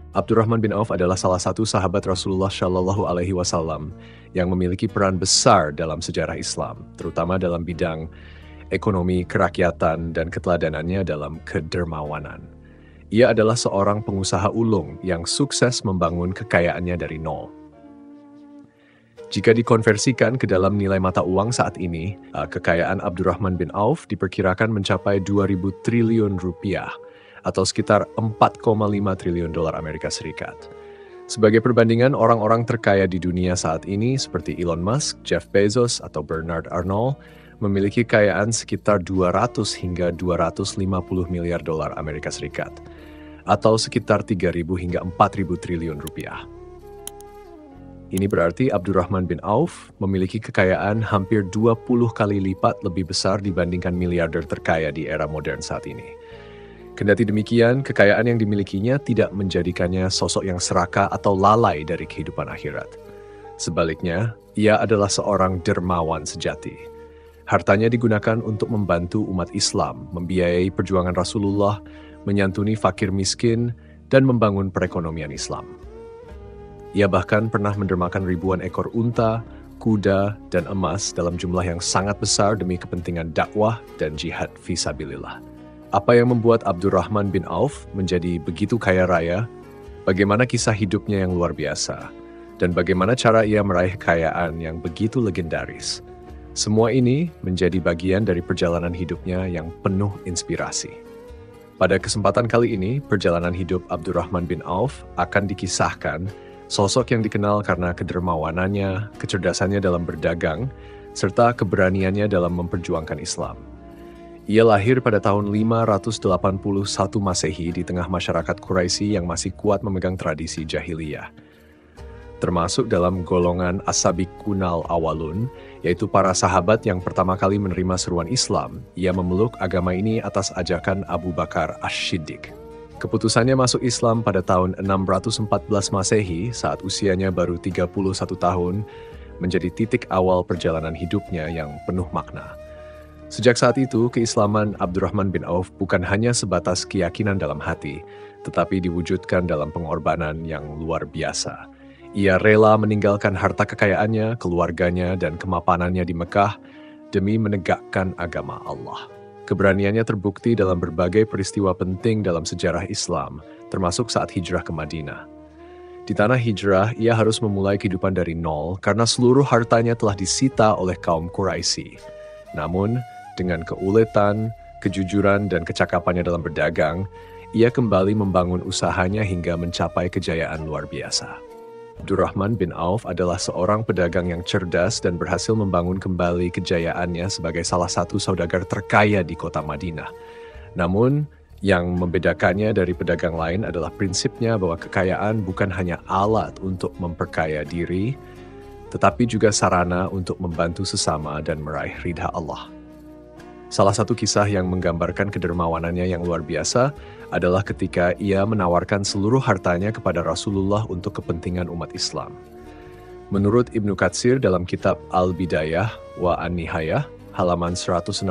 Abdurrahman bin Auf adalah salah satu sahabat Rasulullah Shallallahu Alaihi Wasallam yang memiliki peran besar dalam sejarah Islam, terutama dalam bidang ekonomi, kerakyatan, dan keteladanannya dalam kedermawanan. Ia adalah seorang pengusaha ulung yang sukses membangun kekayaannya dari nol. Jika dikonversikan ke dalam nilai mata uang saat ini, kekayaan Abdurrahman bin Auf diperkirakan mencapai 2.000 triliun rupiah atau sekitar 4,5 triliun dolar Amerika Serikat. Sebagai perbandingan, orang-orang terkaya di dunia saat ini seperti Elon Musk, Jeff Bezos, atau Bernard Arnault memiliki kekayaan sekitar 200 hingga 250 miliar dolar Amerika Serikat atau sekitar 3.000 hingga 4.000 triliun rupiah. Ini berarti Abdurrahman bin Auf memiliki kekayaan hampir 20 kali lipat lebih besar dibandingkan miliarder terkaya di era modern saat ini. Kendati demikian, kekayaan yang dimilikinya tidak menjadikannya sosok yang serakah atau lalai dari kehidupan akhirat. Sebaliknya, ia adalah seorang dermawan sejati. Hartanya digunakan untuk membantu umat Islam, membiayai perjuangan Rasulullah, menyantuni fakir miskin, dan membangun perekonomian Islam. Ia bahkan pernah mendermakan ribuan ekor unta, kuda, dan emas dalam jumlah yang sangat besar demi kepentingan dakwah dan jihad fisabilillah. Apa yang membuat Abdurrahman bin Auf menjadi begitu kaya raya? Bagaimana kisah hidupnya yang luar biasa? Dan bagaimana cara ia meraih kekayaan yang begitu legendaris? Semua ini menjadi bagian dari perjalanan hidupnya yang penuh inspirasi. Pada kesempatan kali ini, perjalanan hidup Abdurrahman bin Auf akan dikisahkan, sosok yang dikenal karena kedermawanannya, kecerdasannya dalam berdagang, serta keberaniannya dalam memperjuangkan Islam. Ia lahir pada tahun 581 Masehi di tengah masyarakat Quraisy yang masih kuat memegang tradisi jahiliyah. Termasuk dalam golongan as-sabiqunal awalun, yaitu para sahabat yang pertama kali menerima seruan Islam. Ia memeluk agama ini atas ajakan Abu Bakar Ash-Shiddiq. Keputusannya masuk Islam pada tahun 614 Masehi saat usianya baru 31 tahun menjadi titik awal perjalanan hidupnya yang penuh makna. Sejak saat itu, keislaman Abdurrahman bin Auf bukan hanya sebatas keyakinan dalam hati, tetapi diwujudkan dalam pengorbanan yang luar biasa. Ia rela meninggalkan harta kekayaannya, keluarganya, dan kemapanannya di Mekah demi menegakkan agama Allah. Keberaniannya terbukti dalam berbagai peristiwa penting dalam sejarah Islam, termasuk saat hijrah ke Madinah. Di tanah hijrah, ia harus memulai kehidupan dari nol karena seluruh hartanya telah disita oleh kaum Quraisy. Namun, dengan keuletan, kejujuran, dan kecakapannya dalam berdagang, ia kembali membangun usahanya hingga mencapai kejayaan luar biasa. Abdurrahman bin Auf adalah seorang pedagang yang cerdas dan berhasil membangun kembali kejayaannya sebagai salah satu saudagar terkaya di kota Madinah. Namun, yang membedakannya dari pedagang lain adalah prinsipnya bahwa kekayaan bukan hanya alat untuk memperkaya diri, tetapi juga sarana untuk membantu sesama dan meraih ridha Allah. Salah satu kisah yang menggambarkan kedermawanannya yang luar biasa adalah ketika ia menawarkan seluruh hartanya kepada Rasulullah untuk kepentingan umat Islam. Menurut Ibnu Katsir dalam kitab Al-Bidayah wa An-Nihayah, halaman 163,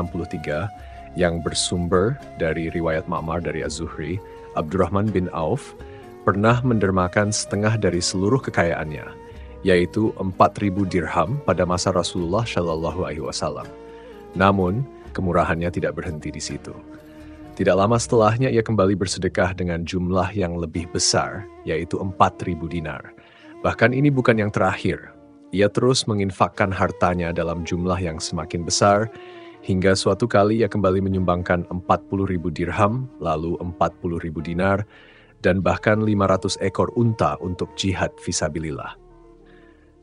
yang bersumber dari riwayat Ma'mar dari Az-Zuhri, Abdurrahman bin Auf pernah mendermakan setengah dari seluruh kekayaannya, yaitu 4.000 dirham pada masa Rasulullah Shallallahu Alaihi Wasallam. Namun, kemurahannya tidak berhenti di situ. Tidak lama setelahnya ia kembali bersedekah dengan jumlah yang lebih besar, yaitu 4.000 dinar. Bahkan ini bukan yang terakhir. Ia terus menginfakkan hartanya dalam jumlah yang semakin besar, hingga suatu kali ia kembali menyumbangkan 40.000 dirham, lalu 40.000 dinar, dan bahkan 500 ekor unta untuk jihad fisabilillah.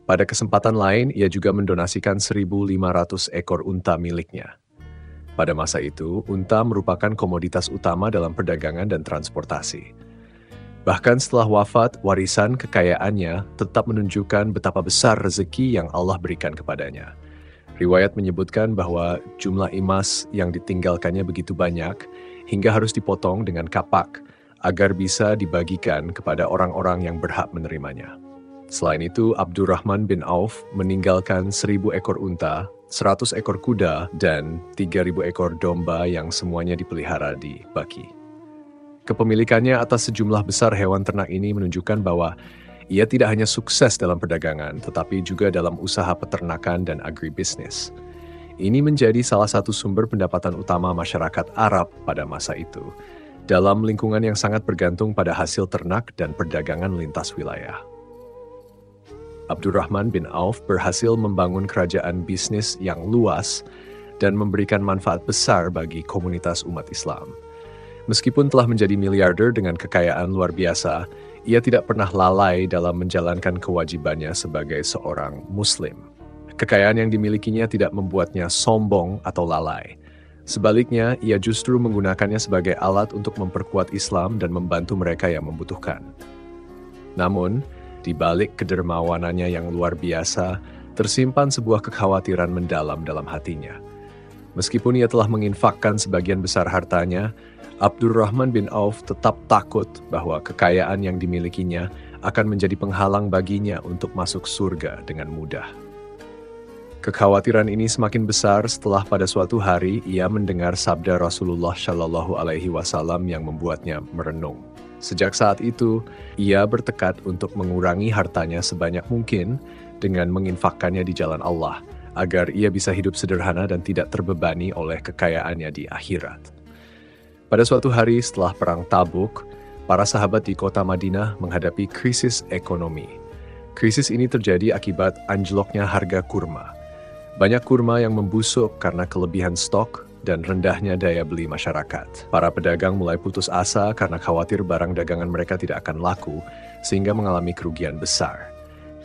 Pada kesempatan lain, ia juga mendonasikan 1.500 ekor unta miliknya. Pada masa itu, unta merupakan komoditas utama dalam perdagangan dan transportasi. Bahkan setelah wafat, warisan kekayaannya tetap menunjukkan betapa besar rezeki yang Allah berikan kepadanya. Riwayat menyebutkan bahwa jumlah emas yang ditinggalkannya begitu banyak, hingga harus dipotong dengan kapak, agar bisa dibagikan kepada orang-orang yang berhak menerimanya. Selain itu, Abdurrahman bin Auf meninggalkan 1.000 ekor unta, 100 ekor kuda, dan 3.000 ekor domba yang semuanya dipelihara di Baqi. Kepemilikannya atas sejumlah besar hewan ternak ini menunjukkan bahwa ia tidak hanya sukses dalam perdagangan, tetapi juga dalam usaha peternakan dan agribisnis. Ini menjadi salah satu sumber pendapatan utama masyarakat Arab pada masa itu, dalam lingkungan yang sangat bergantung pada hasil ternak dan perdagangan lintas wilayah. Abdurrahman bin Auf berhasil membangun kerajaan bisnis yang luas dan memberikan manfaat besar bagi komunitas umat Islam. Meskipun telah menjadi miliarder dengan kekayaan luar biasa, ia tidak pernah lalai dalam menjalankan kewajibannya sebagai seorang Muslim. Kekayaan yang dimilikinya tidak membuatnya sombong atau lalai. Sebaliknya, ia justru menggunakannya sebagai alat untuk memperkuat Islam dan membantu mereka yang membutuhkan. Namun, di balik kedermawanannya yang luar biasa, tersimpan sebuah kekhawatiran mendalam dalam hatinya. Meskipun ia telah menginfakkan sebagian besar hartanya, Abdurrahman bin Auf tetap takut bahwa kekayaan yang dimilikinya akan menjadi penghalang baginya untuk masuk surga dengan mudah. Kekhawatiran ini semakin besar setelah pada suatu hari ia mendengar sabda Rasulullah Shallallahu Alaihi Wasallam yang membuatnya merenung. Sejak saat itu, ia bertekad untuk mengurangi hartanya sebanyak mungkin dengan menginfakkannya di jalan Allah, agar ia bisa hidup sederhana dan tidak terbebani oleh kekayaannya di akhirat. Pada suatu hari setelah Perang Tabuk, para sahabat di kota Madinah menghadapi krisis ekonomi. Krisis ini terjadi akibat anjloknya harga kurma. Banyak kurma yang membusuk karena kelebihan stok dan rendahnya daya beli masyarakat. Para pedagang mulai putus asa karena khawatir barang dagangan mereka tidak akan laku, sehingga mengalami kerugian besar.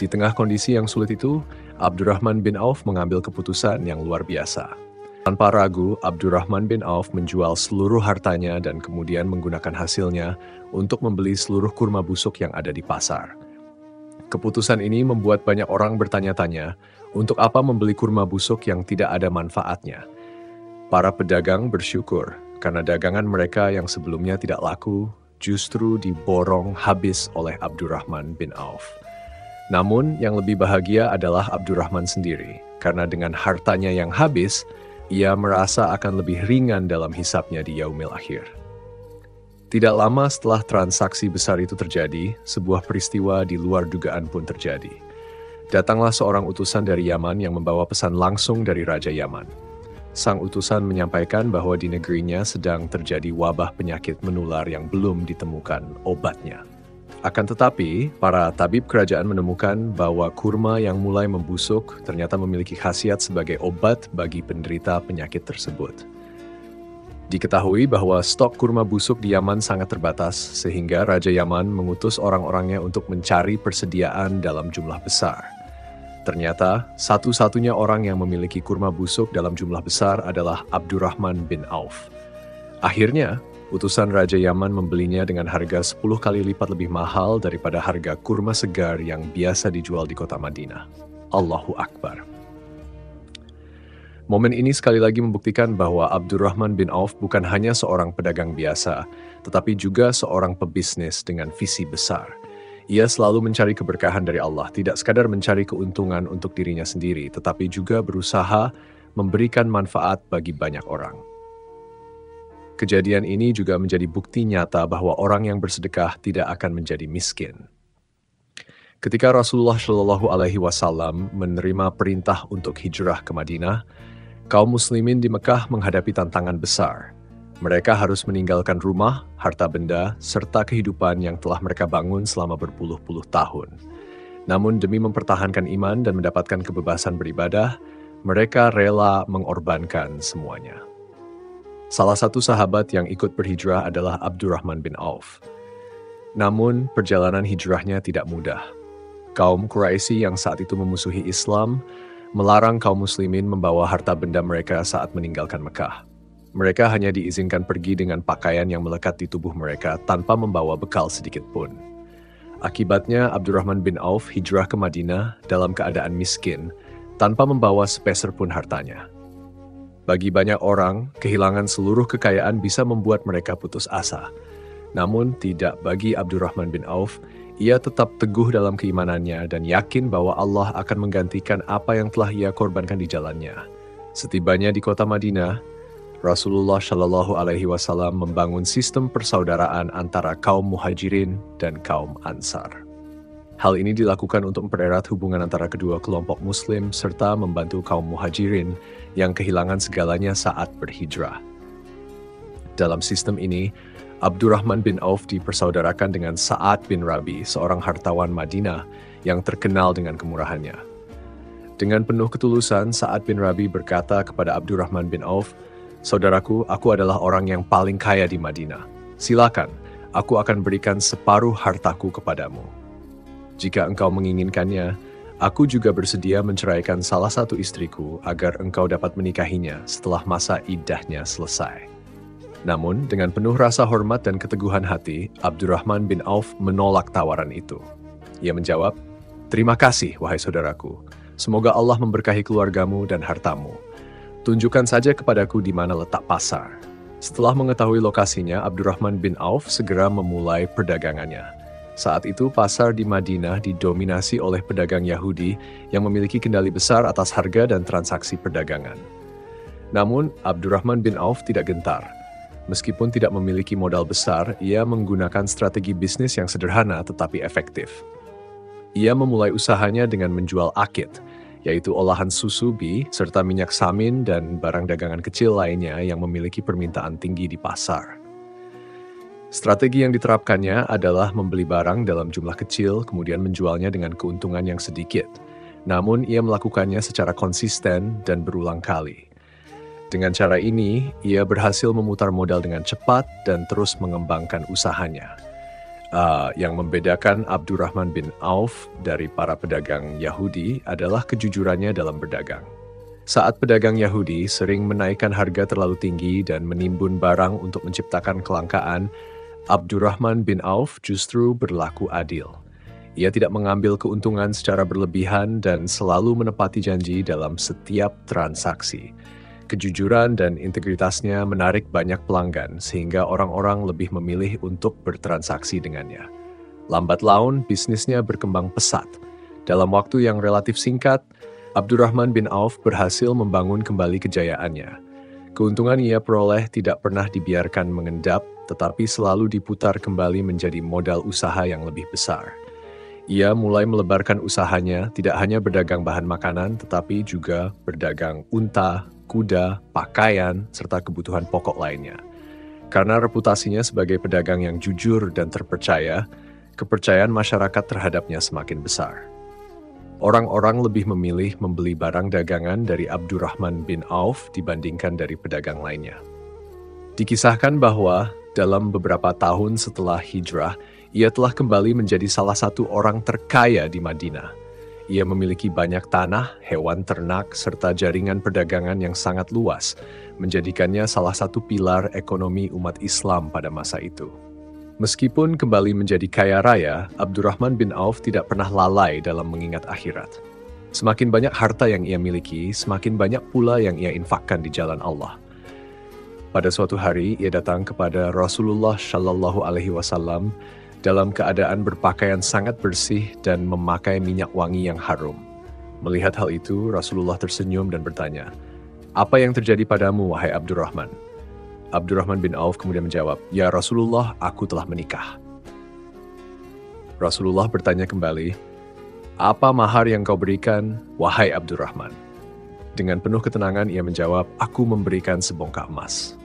Di tengah kondisi yang sulit itu, Abdurrahman bin Auf mengambil keputusan yang luar biasa. Tanpa ragu, Abdurrahman bin Auf menjual seluruh hartanya dan kemudian menggunakan hasilnya untuk membeli seluruh kurma busuk yang ada di pasar. Keputusan ini membuat banyak orang bertanya-tanya, untuk apa membeli kurma busuk yang tidak ada manfaatnya? Para pedagang bersyukur karena dagangan mereka yang sebelumnya tidak laku justru diborong habis oleh Abdurrahman bin Auf. Namun yang lebih bahagia adalah Abdurrahman sendiri, karena dengan hartanya yang habis, ia merasa akan lebih ringan dalam hisapnya di yaumil akhir. Tidak lama setelah transaksi besar itu terjadi, sebuah peristiwa di luar dugaan pun terjadi. Datanglah seorang utusan dari Yaman yang membawa pesan langsung dari Raja Yaman. Sang utusan menyampaikan bahwa di negerinya sedang terjadi wabah penyakit menular yang belum ditemukan obatnya. Akan tetapi, para tabib kerajaan menemukan bahwa kurma yang mulai membusuk ternyata memiliki khasiat sebagai obat bagi penderita penyakit tersebut. Diketahui bahwa stok kurma busuk di Yaman sangat terbatas, sehingga Raja Yaman mengutus orang-orangnya untuk mencari persediaan dalam jumlah besar. Ternyata, satu-satunya orang yang memiliki kurma busuk dalam jumlah besar adalah Abdurrahman bin Auf. Akhirnya, utusan Raja Yaman membelinya dengan harga 10 kali lipat lebih mahal daripada harga kurma segar yang biasa dijual di kota Madinah. Allahu Akbar. Momen ini sekali lagi membuktikan bahwa Abdurrahman bin Auf bukan hanya seorang pedagang biasa, tetapi juga seorang pebisnis dengan visi besar. Ia selalu mencari keberkahan dari Allah, tidak sekadar mencari keuntungan untuk dirinya sendiri, tetapi juga berusaha memberikan manfaat bagi banyak orang. Kejadian ini juga menjadi bukti nyata bahwa orang yang bersedekah tidak akan menjadi miskin. Ketika Rasulullah Shallallahu Alaihi Wasallam menerima perintah untuk hijrah ke Madinah, kaum muslimin di Mekah menghadapi tantangan besar. Mereka harus meninggalkan rumah, harta benda, serta kehidupan yang telah mereka bangun selama berpuluh-puluh tahun. Namun demi mempertahankan iman dan mendapatkan kebebasan beribadah, mereka rela mengorbankan semuanya. Salah satu sahabat yang ikut berhijrah adalah Abdurrahman bin Auf. Namun, perjalanan hijrahnya tidak mudah. Kaum Quraisy yang saat itu memusuhi Islam melarang kaum muslimin membawa harta benda mereka saat meninggalkan Mekah. Mereka hanya diizinkan pergi dengan pakaian yang melekat di tubuh mereka tanpa membawa bekal sedikit pun. Akibatnya, Abdurrahman bin Auf hijrah ke Madinah dalam keadaan miskin, tanpa membawa sepeser pun hartanya. Bagi banyak orang, kehilangan seluruh kekayaan bisa membuat mereka putus asa. Namun tidak bagi Abdurrahman bin Auf, ia tetap teguh dalam keimanannya dan yakin bahwa Allah akan menggantikan apa yang telah ia korbankan di jalannya. Setibanya di kota Madinah, Rasulullah Shallallahu Alaihi Wasallam membangun sistem persaudaraan antara kaum Muhajirin dan kaum Ansar. Hal ini dilakukan untuk mempererat hubungan antara kedua kelompok Muslim serta membantu kaum Muhajirin yang kehilangan segalanya saat berhijrah. Dalam sistem ini, Abdurrahman bin Auf dipersaudarakan dengan Sa'ad bin Rabi, seorang hartawan Madinah yang terkenal dengan kemurahannya. Dengan penuh ketulusan, Sa'ad bin Rabi berkata kepada Abdurrahman bin Auf, "Saudaraku, aku adalah orang yang paling kaya di Madinah. Silakan, aku akan berikan separuh hartaku kepadamu. Jika engkau menginginkannya, aku juga bersedia menceraikan salah satu istriku agar engkau dapat menikahinya setelah masa iddahnya selesai." Namun, dengan penuh rasa hormat dan keteguhan hati, Abdurrahman bin Auf menolak tawaran itu. Ia menjawab, "Terima kasih, wahai saudaraku. Semoga Allah memberkahi keluargamu dan hartamu. Tunjukkan saja kepadaku di mana letak pasar." Setelah mengetahui lokasinya, Abdurrahman bin Auf segera memulai perdagangannya. Saat itu, pasar di Madinah didominasi oleh pedagang Yahudi yang memiliki kendali besar atas harga dan transaksi perdagangan. Namun, Abdurrahman bin Auf tidak gentar. Meskipun tidak memiliki modal besar, ia menggunakan strategi bisnis yang sederhana tetapi efektif. Ia memulai usahanya dengan menjual akid, yaitu olahan susu bi, serta minyak samin dan barang dagangan kecil lainnya yang memiliki permintaan tinggi di pasar. Strategi yang diterapkannya adalah membeli barang dalam jumlah kecil, kemudian menjualnya dengan keuntungan yang sedikit. Namun, ia melakukannya secara konsisten dan berulang kali. Dengan cara ini, ia berhasil memutar modal dengan cepat dan terus mengembangkan usahanya. Yang membedakan Abdurrahman bin Auf dari para pedagang Yahudi adalah kejujurannya dalam berdagang. Saat pedagang Yahudi sering menaikkan harga terlalu tinggi dan menimbun barang untuk menciptakan kelangkaan, Abdurrahman bin Auf justru berlaku adil. Ia tidak mengambil keuntungan secara berlebihan dan selalu menepati janji dalam setiap transaksi. Kejujuran dan integritasnya menarik banyak pelanggan sehingga orang-orang lebih memilih untuk bertransaksi dengannya. Lambat laun, bisnisnya berkembang pesat. Dalam waktu yang relatif singkat, Abdurrahman bin Auf berhasil membangun kembali kejayaannya. Keuntungan ia peroleh tidak pernah dibiarkan mengendap, tetapi selalu diputar kembali menjadi modal usaha yang lebih besar. Ia mulai melebarkan usahanya, tidak hanya berdagang bahan makanan, tetapi juga berdagang unta, kuda, pakaian, serta kebutuhan pokok lainnya. Karena reputasinya sebagai pedagang yang jujur dan terpercaya, kepercayaan masyarakat terhadapnya semakin besar. Orang-orang lebih memilih membeli barang dagangan dari Abdurrahman bin Auf dibandingkan dari pedagang lainnya. Dikisahkan bahwa dalam beberapa tahun setelah hijrah, ia telah kembali menjadi salah satu orang terkaya di Madinah. Ia memiliki banyak tanah, hewan ternak, serta jaringan perdagangan yang sangat luas, menjadikannya salah satu pilar ekonomi umat Islam pada masa itu. Meskipun kembali menjadi kaya raya, Abdurrahman bin Auf tidak pernah lalai dalam mengingat akhirat. Semakin banyak harta yang ia miliki, semakin banyak pula yang ia infakkan di jalan Allah. Pada suatu hari, ia datang kepada Rasulullah Shallallahu Alaihi Wasallam dalam keadaan berpakaian sangat bersih dan memakai minyak wangi yang harum. Melihat hal itu, Rasulullah tersenyum dan bertanya, "Apa yang terjadi padamu, wahai Abdurrahman?" Abdurrahman bin Auf kemudian menjawab, "Ya Rasulullah, aku telah menikah." Rasulullah bertanya kembali, "Apa mahar yang kau berikan, wahai Abdurrahman?" Dengan penuh ketenangan ia menjawab, "Aku memberikan sebongkah emas."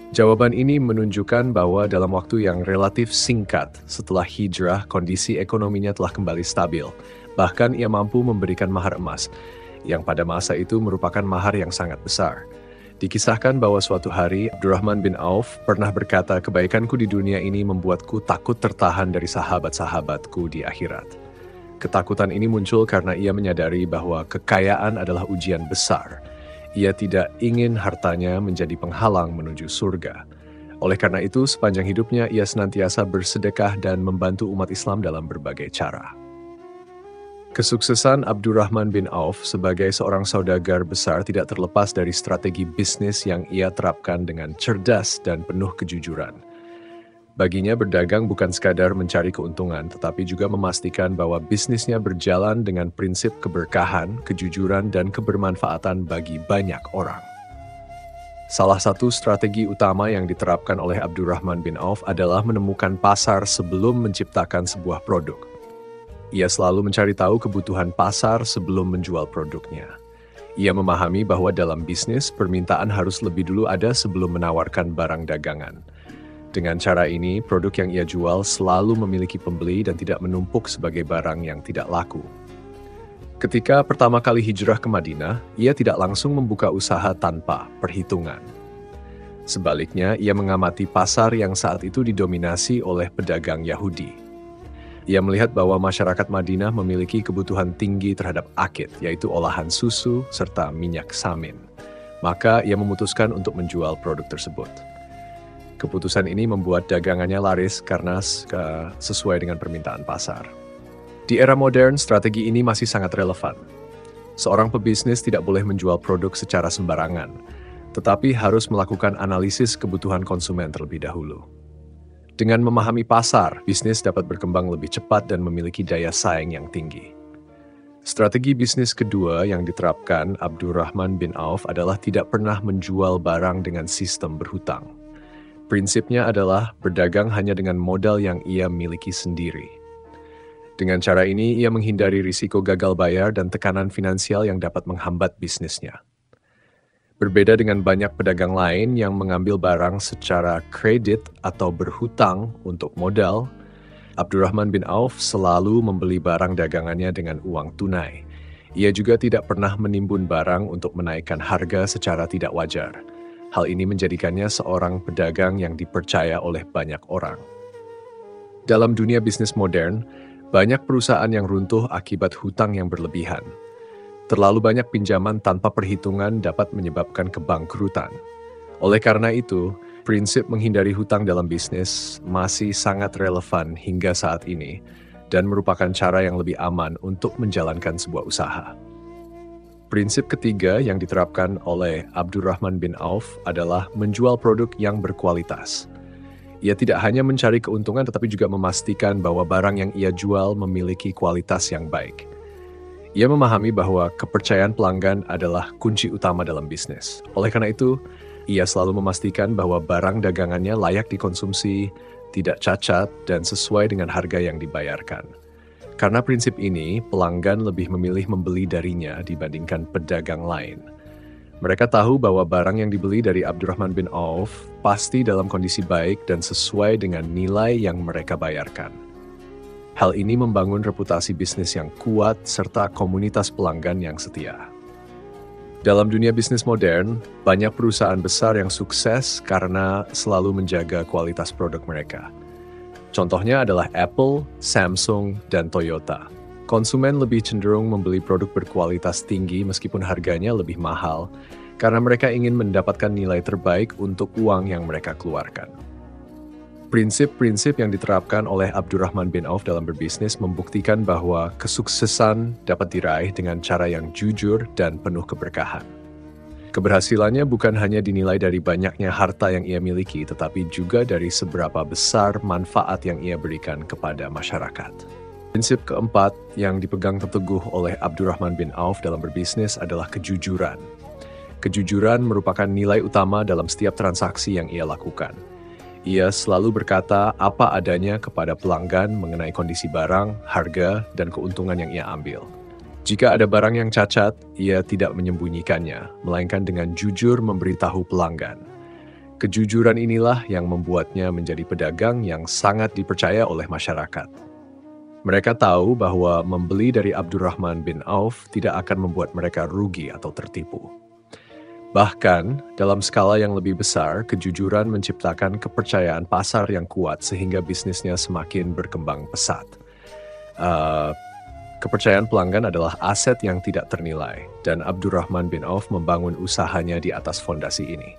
Jawaban ini menunjukkan bahwa dalam waktu yang relatif singkat setelah hijrah, kondisi ekonominya telah kembali stabil. Bahkan ia mampu memberikan mahar emas, yang pada masa itu merupakan mahar yang sangat besar. Dikisahkan bahwa suatu hari, Abdurrahman bin Auf pernah berkata, "Kebaikanku di dunia ini membuatku takut tertahan dari sahabat-sahabatku di akhirat." Ketakutan ini muncul karena ia menyadari bahwa kekayaan adalah ujian besar. Ia tidak ingin hartanya menjadi penghalang menuju surga. Oleh karena itu, sepanjang hidupnya ia senantiasa bersedekah dan membantu umat Islam dalam berbagai cara. Kesuksesan Abdurrahman bin Auf sebagai seorang saudagar besar tidak terlepas dari strategi bisnis yang ia terapkan dengan cerdas dan penuh kejujuran. Baginya berdagang bukan sekadar mencari keuntungan, tetapi juga memastikan bahwa bisnisnya berjalan dengan prinsip keberkahan, kejujuran, dan kebermanfaatan bagi banyak orang. Salah satu strategi utama yang diterapkan oleh Abdurrahman bin Auf adalah menemukan pasar sebelum menciptakan sebuah produk. Ia selalu mencari tahu kebutuhan pasar sebelum menjual produknya. Ia memahami bahwa dalam bisnis, permintaan harus lebih dulu ada sebelum menawarkan barang dagangan. Dengan cara ini, produk yang ia jual selalu memiliki pembeli dan tidak menumpuk sebagai barang yang tidak laku. Ketika pertama kali hijrah ke Madinah, ia tidak langsung membuka usaha tanpa perhitungan. Sebaliknya, ia mengamati pasar yang saat itu didominasi oleh pedagang Yahudi. Ia melihat bahwa masyarakat Madinah memiliki kebutuhan tinggi terhadap akid, yaitu olahan susu serta minyak samin. Maka ia memutuskan untuk menjual produk tersebut. Keputusan ini membuat dagangannya laris karena sesuai dengan permintaan pasar. Di era modern, strategi ini masih sangat relevan. Seorang pebisnis tidak boleh menjual produk secara sembarangan, tetapi harus melakukan analisis kebutuhan konsumen terlebih dahulu. Dengan memahami pasar, bisnis dapat berkembang lebih cepat dan memiliki daya saing yang tinggi. Strategi bisnis kedua yang diterapkan Abdurrahman bin Auf adalah tidak pernah menjual barang dengan sistem berhutang. Prinsipnya adalah berdagang hanya dengan modal yang ia miliki sendiri. Dengan cara ini, ia menghindari risiko gagal bayar dan tekanan finansial yang dapat menghambat bisnisnya. Berbeda dengan banyak pedagang lain yang mengambil barang secara kredit atau berhutang untuk modal, Abdurrahman bin Auf selalu membeli barang dagangannya dengan uang tunai. Ia juga tidak pernah menimbun barang untuk menaikkan harga secara tidak wajar. Hal ini menjadikannya seorang pedagang yang dipercaya oleh banyak orang. Dalam dunia bisnis modern, banyak perusahaan yang runtuh akibat hutang yang berlebihan. Terlalu banyak pinjaman tanpa perhitungan dapat menyebabkan kebangkrutan. Oleh karena itu, prinsip menghindari hutang dalam bisnis masih sangat relevan hingga saat ini dan merupakan cara yang lebih aman untuk menjalankan sebuah usaha. Prinsip ketiga yang diterapkan oleh Abdurrahman bin Auf adalah menjual produk yang berkualitas. Ia tidak hanya mencari keuntungan tetapi juga memastikan bahwa barang yang ia jual memiliki kualitas yang baik. Ia memahami bahwa kepercayaan pelanggan adalah kunci utama dalam bisnis. Oleh karena itu, ia selalu memastikan bahwa barang dagangannya layak dikonsumsi, tidak cacat, dan sesuai dengan harga yang dibayarkan. Karena prinsip ini, pelanggan lebih memilih membeli darinya dibandingkan pedagang lain. Mereka tahu bahwa barang yang dibeli dari Abdurrahman bin Auf pasti dalam kondisi baik dan sesuai dengan nilai yang mereka bayarkan. Hal ini membangun reputasi bisnis yang kuat serta komunitas pelanggan yang setia. Dalam dunia bisnis modern, banyak perusahaan besar yang sukses karena selalu menjaga kualitas produk mereka. Contohnya adalah Apple, Samsung, dan Toyota. Konsumen lebih cenderung membeli produk berkualitas tinggi meskipun harganya lebih mahal, karena mereka ingin mendapatkan nilai terbaik untuk uang yang mereka keluarkan. Prinsip-prinsip yang diterapkan oleh Abdurrahman bin Auf dalam berbisnis membuktikan bahwa kesuksesan dapat diraih dengan cara yang jujur dan penuh keberkahan. Keberhasilannya bukan hanya dinilai dari banyaknya harta yang ia miliki, tetapi juga dari seberapa besar manfaat yang ia berikan kepada masyarakat. Prinsip keempat yang dipegang teguh oleh Abdurrahman bin Auf dalam berbisnis adalah kejujuran. Kejujuran merupakan nilai utama dalam setiap transaksi yang ia lakukan. Ia selalu berkata apa adanya kepada pelanggan mengenai kondisi barang, harga, dan keuntungan yang ia ambil. Jika ada barang yang cacat, ia tidak menyembunyikannya, melainkan dengan jujur memberitahu pelanggan. Kejujuran inilah yang membuatnya menjadi pedagang yang sangat dipercaya oleh masyarakat. Mereka tahu bahwa membeli dari Abdurrahman bin Auf tidak akan membuat mereka rugi atau tertipu. Bahkan, dalam skala yang lebih besar, kejujuran menciptakan kepercayaan pasar yang kuat sehingga bisnisnya semakin berkembang pesat. Kepercayaan pelanggan adalah aset yang tidak ternilai, dan Abdurrahman bin Auf membangun usahanya di atas fondasi ini.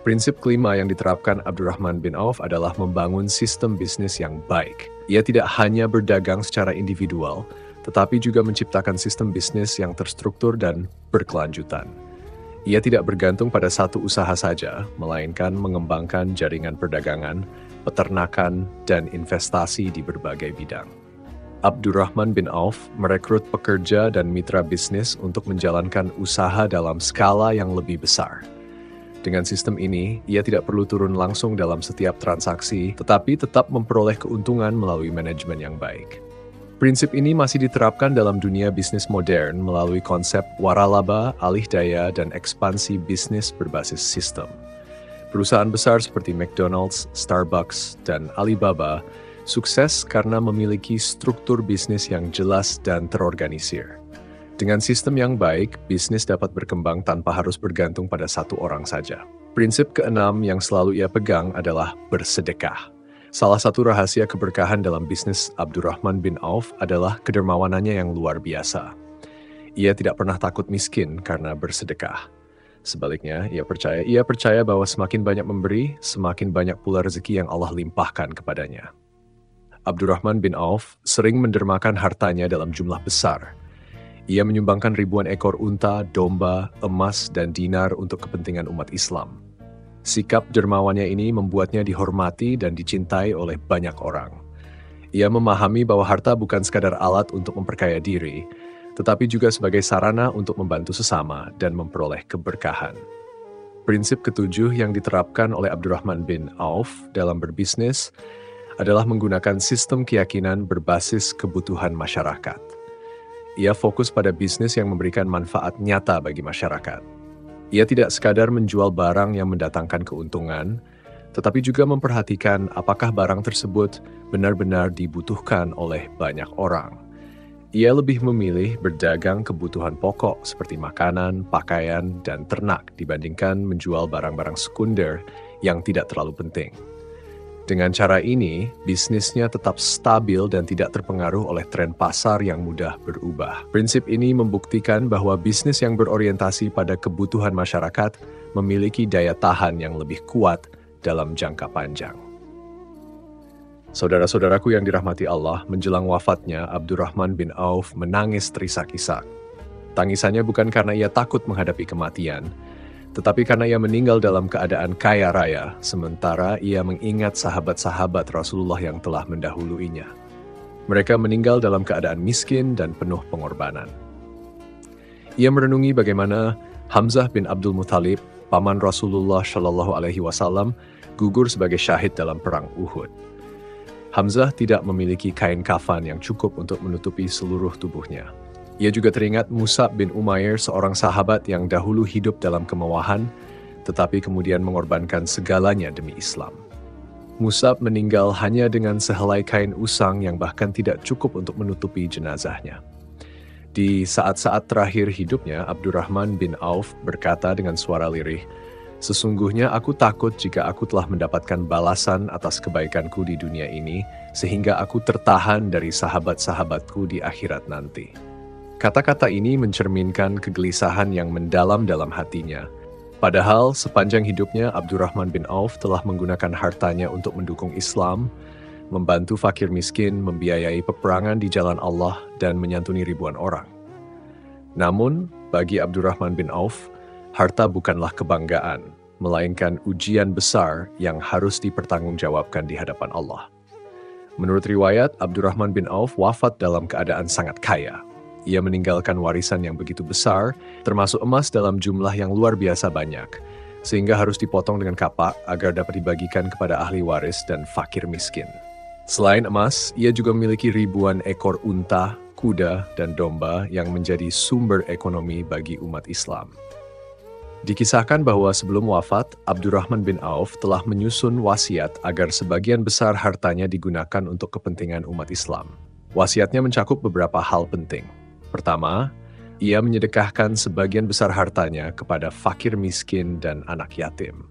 Prinsip kelima yang diterapkan Abdurrahman bin Auf adalah membangun sistem bisnis yang baik. Ia tidak hanya berdagang secara individual, tetapi juga menciptakan sistem bisnis yang terstruktur dan berkelanjutan. Ia tidak bergantung pada satu usaha saja, melainkan mengembangkan jaringan perdagangan, peternakan, dan investasi di berbagai bidang. Abdurrahman bin Auf merekrut pekerja dan mitra bisnis untuk menjalankan usaha dalam skala yang lebih besar. Dengan sistem ini, ia tidak perlu turun langsung dalam setiap transaksi, tetapi tetap memperoleh keuntungan melalui manajemen yang baik. Prinsip ini masih diterapkan dalam dunia bisnis modern melalui konsep waralaba, alih daya, dan ekspansi bisnis berbasis sistem. Perusahaan besar seperti McDonald's, Starbucks, dan Alibaba sukses karena memiliki struktur bisnis yang jelas dan terorganisir. Dengan sistem yang baik, bisnis dapat berkembang tanpa harus bergantung pada satu orang saja. Prinsip keenam yang selalu ia pegang adalah bersedekah. Salah satu rahasia keberkahan dalam bisnis Abdurrahman bin Auf adalah kedermawanannya yang luar biasa. Ia tidak pernah takut miskin karena bersedekah. Sebaliknya, ia percaya bahwa semakin banyak memberi, semakin banyak pula rezeki yang Allah limpahkan kepadanya. Abdurrahman bin Auf sering mendermakan hartanya dalam jumlah besar. Ia menyumbangkan ribuan ekor unta, domba, emas, dan dinar untuk kepentingan umat Islam. Sikap dermawannya ini membuatnya dihormati dan dicintai oleh banyak orang. Ia memahami bahwa harta bukan sekadar alat untuk memperkaya diri, tetapi juga sebagai sarana untuk membantu sesama dan memperoleh keberkahan. Prinsip ketujuh yang diterapkan oleh Abdurrahman bin Auf dalam berbisnis adalah menggunakan sistem keyakinan berbasis kebutuhan masyarakat. Ia fokus pada bisnis yang memberikan manfaat nyata bagi masyarakat. Ia tidak sekadar menjual barang yang mendatangkan keuntungan, tetapi juga memperhatikan apakah barang tersebut benar-benar dibutuhkan oleh banyak orang. Ia lebih memilih berdagang kebutuhan pokok seperti makanan, pakaian, dan ternak dibandingkan menjual barang-barang sekunder yang tidak terlalu penting. Dengan cara ini, bisnisnya tetap stabil dan tidak terpengaruh oleh tren pasar yang mudah berubah. Prinsip ini membuktikan bahwa bisnis yang berorientasi pada kebutuhan masyarakat memiliki daya tahan yang lebih kuat dalam jangka panjang. Saudara-saudaraku yang dirahmati Allah, menjelang wafatnya, Abdurrahman bin Auf menangis terisak-isak. Tangisannya bukan karena ia takut menghadapi kematian, tetapi karena ia meninggal dalam keadaan kaya raya, sementara ia mengingat sahabat-sahabat Rasulullah yang telah mendahuluinya. Mereka meninggal dalam keadaan miskin dan penuh pengorbanan. Ia merenungi bagaimana Hamzah bin Abdul Muthalib, paman Rasulullah Shallallahu Alaihi Wasallam, gugur sebagai syahid dalam perang Uhud. Hamzah tidak memiliki kain kafan yang cukup untuk menutupi seluruh tubuhnya. Ia juga teringat Mus'ab bin Umair, seorang sahabat yang dahulu hidup dalam kemewahan, tetapi kemudian mengorbankan segalanya demi Islam. Mus'ab meninggal hanya dengan sehelai kain usang yang bahkan tidak cukup untuk menutupi jenazahnya. Di saat-saat terakhir hidupnya, Abdurrahman bin Auf berkata dengan suara lirih, "Sesungguhnya aku takut jika aku telah mendapatkan balasan atas kebaikanku di dunia ini, sehingga aku tertahan dari sahabat-sahabatku di akhirat nanti." Kata-kata ini mencerminkan kegelisahan yang mendalam dalam hatinya. Padahal sepanjang hidupnya Abdurrahman bin Auf telah menggunakan hartanya untuk mendukung Islam, membantu fakir miskin, membiayai peperangan di jalan Allah, dan menyantuni ribuan orang. Namun, bagi Abdurrahman bin Auf, harta bukanlah kebanggaan, melainkan ujian besar yang harus dipertanggungjawabkan di hadapan Allah. Menurut riwayat, Abdurrahman bin Auf wafat dalam keadaan sangat kaya. Ia meninggalkan warisan yang begitu besar, termasuk emas dalam jumlah yang luar biasa banyak, sehingga harus dipotong dengan kapak agar dapat dibagikan kepada ahli waris dan fakir miskin. Selain emas, ia juga memiliki ribuan ekor unta, kuda, dan domba yang menjadi sumber ekonomi bagi umat Islam. Dikisahkan bahwa sebelum wafat, Abdurrahman bin Auf telah menyusun wasiat agar sebagian besar hartanya digunakan untuk kepentingan umat Islam. Wasiatnya mencakup beberapa hal penting. Pertama, ia menyedekahkan sebagian besar hartanya kepada fakir miskin dan anak yatim.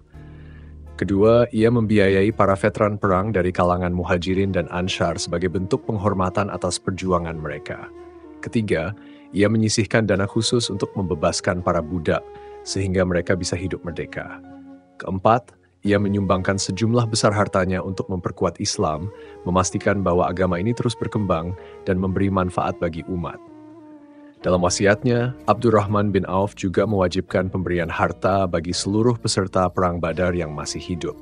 Kedua, ia membiayai para veteran perang dari kalangan Muhajirin dan Ansyar sebagai bentuk penghormatan atas perjuangan mereka. Ketiga, ia menyisihkan dana khusus untuk membebaskan para budak, sehingga mereka bisa hidup merdeka. Keempat, ia menyumbangkan sejumlah besar hartanya untuk memperkuat Islam, memastikan bahwa agama ini terus berkembang dan memberi manfaat bagi umat. Dalam wasiatnya, Abdurrahman bin Auf juga mewajibkan pemberian harta bagi seluruh peserta Perang Badar yang masih hidup.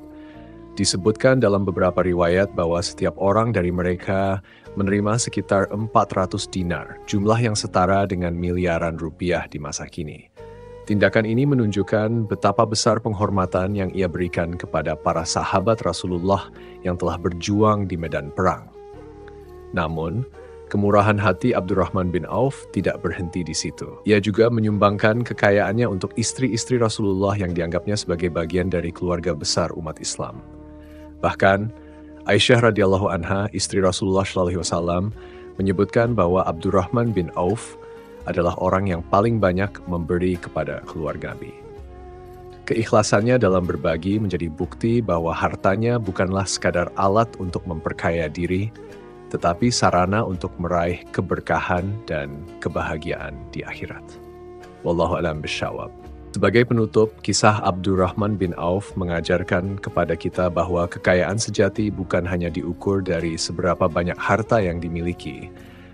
Disebutkan dalam beberapa riwayat bahwa setiap orang dari mereka menerima sekitar 400 dinar, jumlah yang setara dengan miliaran rupiah di masa kini. Tindakan ini menunjukkan betapa besar penghormatan yang ia berikan kepada para sahabat Rasulullah yang telah berjuang di medan perang. Namun, kemurahan hati Abdurrahman bin Auf tidak berhenti di situ. Ia juga menyumbangkan kekayaannya untuk istri-istri Rasulullah yang dianggapnya sebagai bagian dari keluarga besar umat Islam. Bahkan, Aisyah radhiyallahu anha, istri Rasulullah SAW, menyebutkan bahwa Abdurrahman bin Auf adalah orang yang paling banyak memberi kepada keluarga Nabi. Keikhlasannya dalam berbagi menjadi bukti bahwa hartanya bukanlah sekadar alat untuk memperkaya diri, tetapi sarana untuk meraih keberkahan dan kebahagiaan di akhirat. Wallahu a'lam bishawab. Sebagai penutup, kisah Abdurrahman bin Auf mengajarkan kepada kita bahwa kekayaan sejati bukan hanya diukur dari seberapa banyak harta yang dimiliki,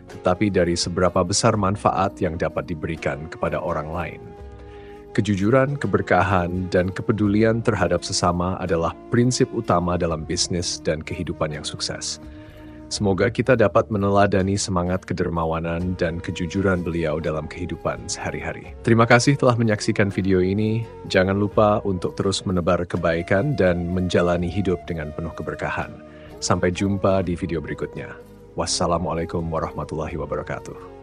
tetapi dari seberapa besar manfaat yang dapat diberikan kepada orang lain. Kejujuran, keberkahan, dan kepedulian terhadap sesama adalah prinsip utama dalam bisnis dan kehidupan yang sukses. Semoga kita dapat meneladani semangat kedermawanan dan kejujuran beliau dalam kehidupan sehari-hari. Terima kasih telah menyaksikan video ini. Jangan lupa untuk terus menebar kebaikan dan menjalani hidup dengan penuh keberkahan. Sampai jumpa di video berikutnya. Wassalamualaikum warahmatullahi wabarakatuh.